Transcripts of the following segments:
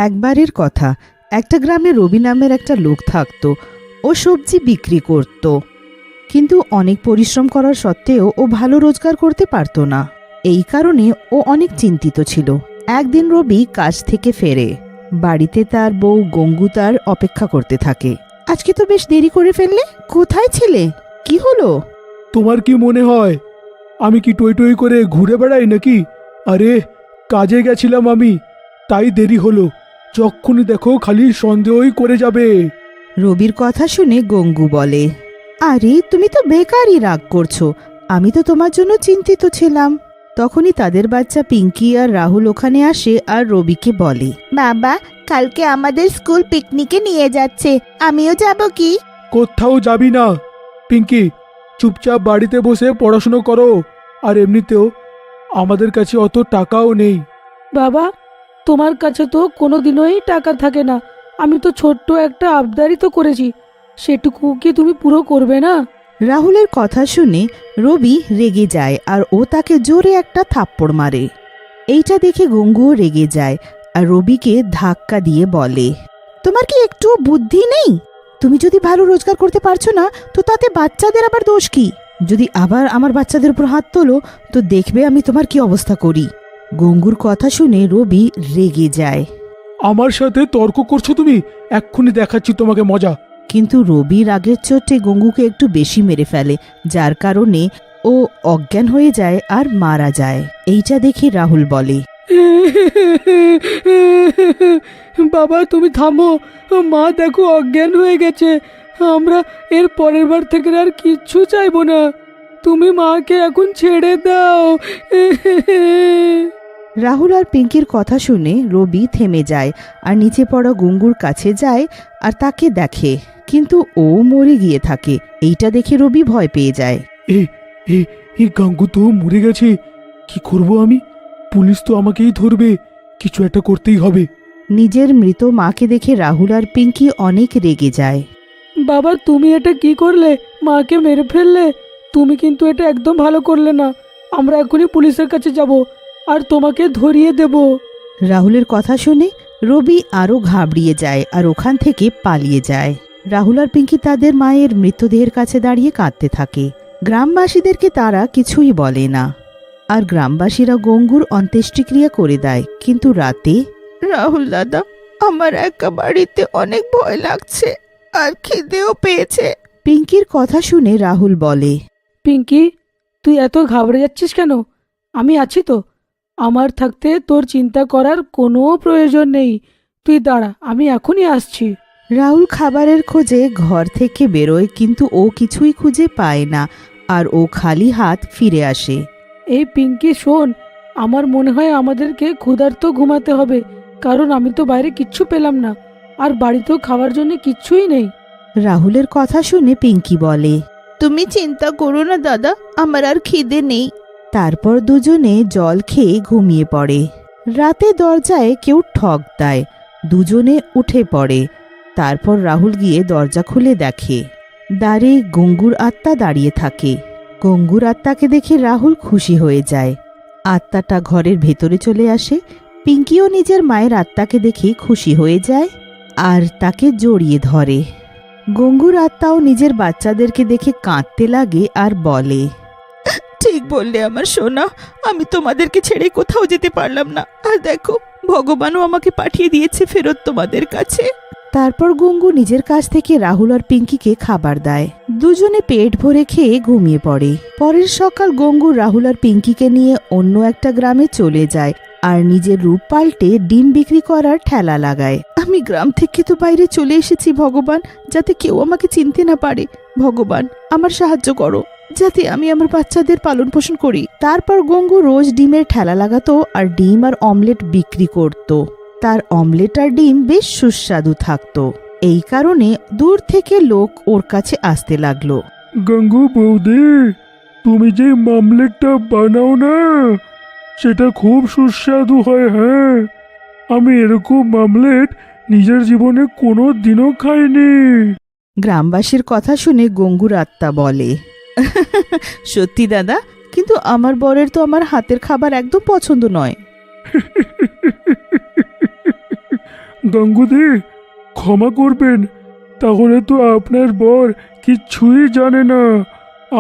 একবারের কথা, একটা গ্রামে রবি নামের একটা লোক থাকতো। ও সবজি বিক্রি করত, কিন্তু অনেক পরিশ্রম করার সত্ত্বেও ও ভালো রোজগার করতে পারতো না। এই কারণে ও অনেক চিন্তিত ছিল। একদিন রবি কাজ থেকে ফেরে। বাড়িতে তার বউ গঙ্গু তার অপেক্ষা করতে থাকে। আজকে তো বেশ দেরি করে ফেললে, কোথায় ছিলে? কি হলো? তোমার কি মনে হয় আমি কি টই টই করে ঘুরে বেড়াই নাকি? আরে কাজে গেছিলাম আমি, তাই দেরি হলো। যখনই দেখো খালি সন্দেহই করে যাবে। রবির কথা শুনে গঙ্গু বলে, আরে তুমি তো বেকারই রাগ করছো, আমি তো তোমার জন্য চিন্তিত ছিলাম। তখনই তাদের বাচ্চা পিঙ্কি আর রাহুল ওখানে আসে আর রবিকে বলে, বাবা, কালকে আমাদের স্কুল পিকনিকে নিয়ে যাচ্ছে, আমিও যাব কি? কোথাও যাবি না পিঙ্কি, চুপচাপ বাড়িতে বসে পড়াশুনো করো। আর এমনিতেও আমাদের কাছে অত টাকাও নেই। বাবা, তোমার কাছে তো কোনোদিনই টাকা থাকে না। আমি তো ছোট্ট একটা আবদারই তো করেছি, সেটুকু কি তুমি পুরো করবে না? রাহুলের কথা শুনে রবি রেগে যায় আর ও তাকে জোরে একটা থাপ্পড় মারে। এইটা দেখে গঙ্গুও রেগে যায় আর রবিকে ধাক্কা দিয়ে বলে, তোমার কি একটু বুদ্ধি নেই? তুমি যদি ভালো রোজগার করতে পারছো না, তো তাতে বাচ্চাদের আবার দোষ কি? যদি আবার আমার বাচ্চাদের উপর হাত তোলো, তো দেখবে আমি তোমার কি অবস্থা করি। গঙ্গুর কথা শুনে রবি রেগে যায়। আমার সাথে তর্ক করছো তুমি? এক্ষুনি দেখাচ্ছি তোমাকে মজা। কিন্তু রবি রাগের চোটে গঙ্গুকে একটু বেশি মেরে ফেলে, যার কারণে ও অজ্ঞান হয়ে যায় আর মারা যায়। এইটা দেখে রাহুল বলে, বাবা তুমি থামো, মা দেখো অজ্ঞান হয়ে গেছে। আমরা এর পরের বার থেকে আর কিচ্ছু চাইবো না, তুমি মাকে এখন ছেড়ে দাও। রাহুল আর পিঙ্কির কথা শুনে রবি থেমে যায় আর নিচে পড়া গঙ্গুর কাছে যায় আর তাকে দেখে, কিন্তু ও মরে গিয়ে থাকে। এইটা দেখে রবি ভয় পেয়ে যায়। এ এ এ গাঙ্গু তো মরে গেছে, কি করব আমি? পুলিশ তো আমাকেই ধরবে, কিছু একটা করতেই হবে। নিজের মৃত মাকে দেখে রাহুল আর পিঙ্কি অনেক রেগে যায়। বাবা তুমি এটা কি করলে? মাকে মেরে ফেললে। তুমি কিন্তু এটা একদম ভালো করলে না। আমরা এখনই পুলিশের কাছে যাব আর তোমাকে ধরিয়ে দেব। রাহুলের কথা শুনে রবি আরো ঘাবড়িয়ে যায় আর ওখান থেকে পালিয়ে যায়। রাহুল আর পিঙ্কি তাদের মায়ের মৃতদেহের কাছে দাঁড়িয়ে কাঁদতে থাকে। গ্রামবাসীদেরকে তারা কিছুই বলে না, আর গ্রামবাসীরা গঙ্গুর অন্ত্যেষ্টিক্রিয়া করে দেয়। কিন্তু রাতে, রাহুল দাদা, আমার একা বাড়িতে অনেক ভয় লাগছে আর খিদেও পেয়েছে। পিঙ্কির কথা শুনে রাহুল বলে, পিঙ্কি, তুই এত ঘাবড়ে যাচ্ছিস কেন? আমি আছি তো। আমার থাকতে তোর চিন্তা করার কোনো প্রয়োজন নেই। তুই দাঁড়া, আমি এখনই আসছি। রাহুল খাবারের খোঁজে ঘর থেকে বেরোয়, কিন্তু ও কিছুই খুঁজে পায় না আর ও খালি হাত ফিরে আসে। এই পিঙ্কি শোন, আমার মনে হয় আমাদেরকে ক্ষুধার্ত ঘুমাতে হবে, কারণ আমি তো বাইরে কিচ্ছু পেলাম না আর বাড়িতেও খাওয়ার জন্য কিচ্ছুই নেই। রাহুলের কথা শুনে পিঙ্কি বলে, তুমি চিন্তা করো না দাদা, আমার আর খিদে নেই। তারপর দুজনে জল খেয়ে ঘুমিয়ে পড়ে। রাতে দরজায় কেউ ঠক দেয়, দুজনে উঠে পড়ে। তারপর রাহুল গিয়ে দরজা খুলে দেখে দ্বারে গঙ্গুর আত্মা দাঁড়িয়ে থাকে। গঙ্গুর আত্মাকে দেখে রাহুল খুশি হয়ে যায়। আত্মাটা ঘরের ভেতরে চলে আসে। পিঙ্কিও নিজের মায়ের আত্মাকে দেখে খুশি হয়ে যায় আর তাকে জড়িয়ে ধরে। গঙ্গুর আত্মাও নিজের বাচ্চাদেরকে দেখে কাঁদতে লাগে আর বলে, ঠিক বললে আমার সোনা, আমি তোমাদেরকে ছেড়ে কোথাও যেতে পারলাম না। আর দেখো, ভগবানও আমাকে পাঠিয়ে দিয়েছে ফেরত তোমাদের কাছে। তারপর গঙ্গু নিজের কাছ থেকে রাহুল আর পিঙ্কিকে খাবার দেয়। দুজনে পেট ভরে খেয়ে ঘুমিয়ে পড়ে। পরের সকাল গঙ্গু রাহুল আর পিঙ্কিকে নিয়ে অন্য একটা গ্রামে চলে যায় আর নিজের রূপ পাল্টে ডিম বিক্রি করার ঠেলা লাগায়। আমি গ্রাম থেকে তো বাইরে চলে এসেছি ভগবান, যাতে কেউ আমাকে চিনতে না পারে। ভগবান, আমার সাহায্য করো, যাতে আমি আমার বাচ্চাদের পালন পোষণ করি। তারপর গঙ্গু রোজ ডিমের ঠেলা লাগাতো আর ডিম আর অমলেট বিক্রি করত। তার অমলেট আর ডিম বেশ সুস্বাদু থাকতো। এই কারণে দূর থেকে লোক ওর কাছে আসতে লাগলো। গঙ্গু বৌদি, তুমি যে মামলেটটা বানাও না, সেটা খুব সুস্বাদু হয়। হ্যাঁ, আমি এরকম মামলেট নিজের জীবনে কোনো দিনও খাইনি। গ্রামবাসীর কথা শুনে গঙ্গুর আত্মা বলে, সত্যি দাদা, কিন্তু আমার বরের তো আমার হাতের খাবার একদম পছন্দ নয়। গাঙ্গুদি, ক্ষমা করবেন, তাহলে তো আপনার বর কিচ্ছুই জানে না।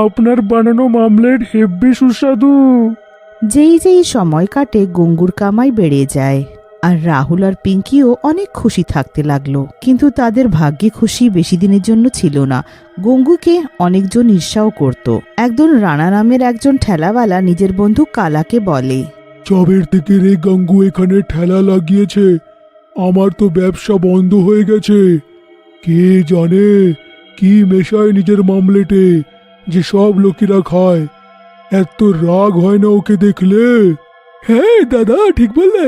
আপনার বানানো মামলেট হেব্বি সুস্বাদু। যেই যেই সময় কাটে গঙ্গুর কামাই বেড়ে যায়, আর রাহুল আর পিঙ্কিও অনেক খুশি থাকতে লাগলো। কিন্তু তাদের ভাগ্যে খুশি বেশি দিনের জন্য ছিল না। গঙ্গুকে অনেকজন ঈর্ষাও করত। একজন রানা নামের একজন ঠেলাওয়ালা নিজের বন্ধু কালাকে বলে, চবের থেকে রে গাঙ্গু এখানে ঠেলা লাগিয়েছে, আমার তো ব্যবসা বন্ধ হয়ে গেছে। কে জানে কি মেশায় নিজের মামলেটে যে সব লোকেরা খায়। এত রাগ হয় না ওকে দেখলে? হ্যাঁ দাদা, ঠিক বললে।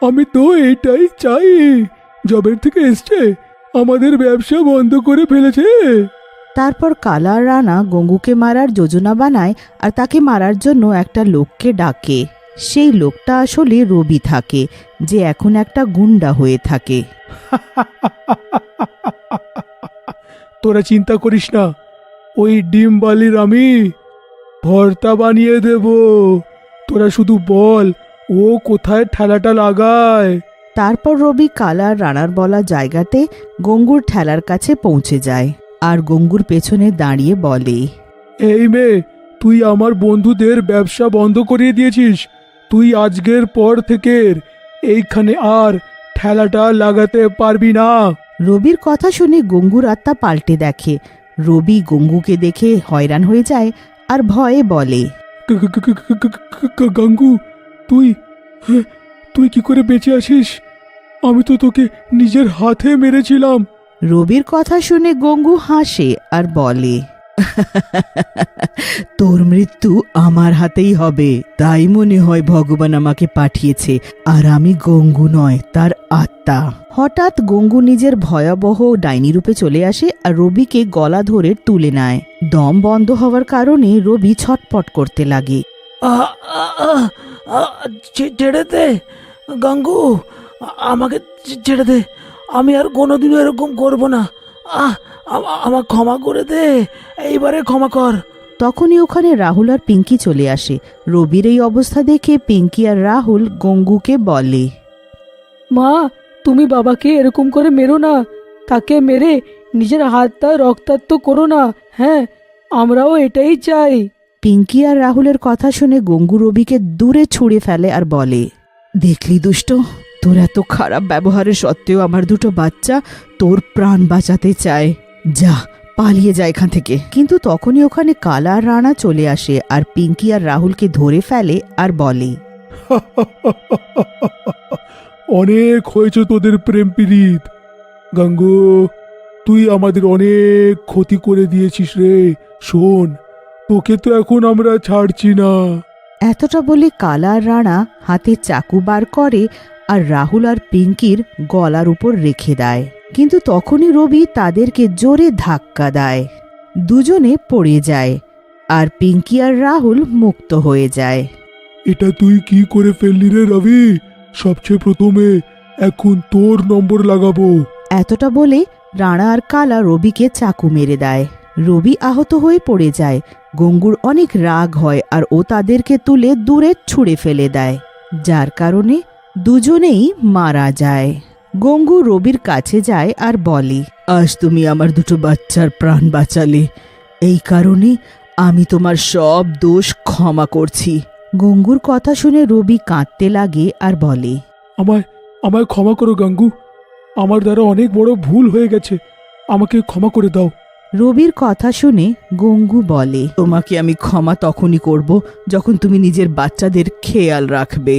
আমি তো এটাই চাই। জবের থেকে এসছে, আমাদের ব্যবসা বন্ধ করে ফেলেছে। তারপর কালা আর রানা গঙ্গুকে মারার যোজনা বানায় আর তাকে মারার জন্য একটা লোককে ডাকে। সেই লোকটা আসলে রবি থাকে, যে এখন একটা গুন্ডা হয়ে থাকে। তোরা চিন্তা করিস না, ওই ডিম বালির আমি ভর্তা বানিয়ে দেব। তোরা শুধু বল ও কোথায় ঠেলাটা লাগায়। তারপর রবি কালা আর রানার বলা জায়গাতে গঙ্গুর ঠেলার কাছে পৌঁছে যায় আর গঙ্গুর পেছনে দাঁড়িয়ে বলে, এই মেয়ে, তুই আমার বন্ধুদের ব্যবসা বন্ধ করিয়ে দিয়েছিস। তুই আজকের পর থেকে এইখানে আর ঠেলাটা লাগাতে পারবি না। রবির কথা শুনে গঙ্গুর আত্মা পাল্টে দেখে। রবি গঙ্গুকে দেখে হয়রান হয়ে যায় আর ভয়ে বলে, গাঙ্গু, তুই তুই কি করে বেঁচে আছিস? আমি তো তোকে নিজের হাতে মেরেছিলাম। রবির কথা শুনে গঙ্গু হাসে আর বলে, তোর মৃত্যু আমার হাতেই হবে। তাই মনে হয় ভগবান আমাকে পাঠিয়েছে, আর আমি গঙ্গু নয়, তার আত্মা। হঠাৎ গঙ্গু নিজের ভয়াবহ ডাইনি রূপে চলে আসে আর রবিকে গলা ধরে তুলে নেয়। দম বন্ধ হওয়ার কারণে রবি ছটপট করতে লাগে। ছেড়ে দে গাঙ্গু, আমাকে ছেড়ে দে। আমি আর কোনোদিনও এরকম করব না। আমার ক্ষমা করে দে, এইবারে ক্ষমা কর। তখনই ওখানে রাহুল আর পিঙ্কি চলে আসে। রবির এই অবস্থা দেখে পিঙ্কি আর রাহুল গঙ্গুকে বলে, মা, তুমি বাবাকে এরকম করে মেরো না। তাকে মেরে নিজের হাতটা রক্তাক্ত করো না। হ্যাঁ, আমরাও এটাই চাই। পিঙ্কি আর রাহুলের কথা শুনে গঙ্গু রবিকে দূরে ছুঁড়ে ফেলে আর বলে, দেখলি দুষ্ট, তোর এত খারাপ ব্যবহারের সত্ত্বেও আমার দুটো বাচ্চা তোর প্রাণ বাঁচাতে চায়। যা, পালিয়ে যায় এখান থেকে। কিন্তু তখনই ওখানে কালা আর রানা চলে আসে আর পিঙ্কি আর রাহুলকে ধরে ফেলে আর বলে, অনেক হয়েছে তোদের প্রেম পীড়িত। গাঙ্গু, তুই আমাদের অনেক ক্ষতি করে দিয়েছিস রে। শোন, তোকে তো এখন আমরা ছাড়ছি না। এতটা বলে কালা আর রানা হাতে চাকু বার করে আর রাহুল আর পিঙ্কির গলার উপর রেখে দেয়। কিন্তু তখনই রবি তাদেরকে জোরে ধাক্কা দেয়। দুজনে পড়ে যায় আর পিঙ্কি আর রাহুল মুক্ত হয়ে যায়। এটা তুই কি করে ফেললি রে রবি? সবচেয়ে প্রথমে এখন তোর নম্বর লাগাবো। এতটা বলে রানা আর কালা রবিকে চাকু মেরে দেয়। রবি আহত হয়ে পড়ে যায়। গঙ্গুর অনেক রাগ হয় আর ও তাদেরকে তুলে দূরে ছুঁড়ে ফেলে দেয়, যার কারণে দুজনেই মারা যায়। গঙ্গু রবির কাছে যায় আর বলে, আজ তুমি আমার দুটো বাচ্চার প্রাণ বাঁচালে, এই কারণে আমি তোমার সব দোষ ক্ষমা করছি। গঙ্গুর কথা শুনে রবি কাঁদতে লাগে আর বলে, আমায় আমায় ক্ষমা করো গাঙ্গু, আমার দ্বারা অনেক বড় ভুল হয়ে গেছে, আমাকে ক্ষমা করে দাও। রবির কথা শুনে গঙ্গু বলে, তোমাকে আমি ক্ষমা তখনই করব যখন তুমি নিজের বাচ্চাদের খেয়াল রাখবে।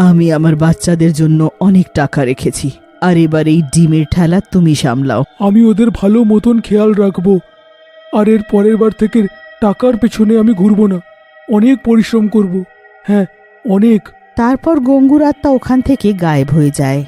আমি আমার বাচ্চাদের জন্য অনেক টাকা রেখেছি, আর এবার এই ডিমের ঠেলা তুমি সামলাও। আমি ওদের ভালো মতন খেয়াল রাখবো, আর এর পরের বার থেকে টাকার পেছনে আমি ঘুরবো না, অনেক পরিশ্রম করব। হ্যাঁ, অনেক। তারপর গঙ্গুর আত্মা ওখান থেকে গায়েব হয়ে যায়।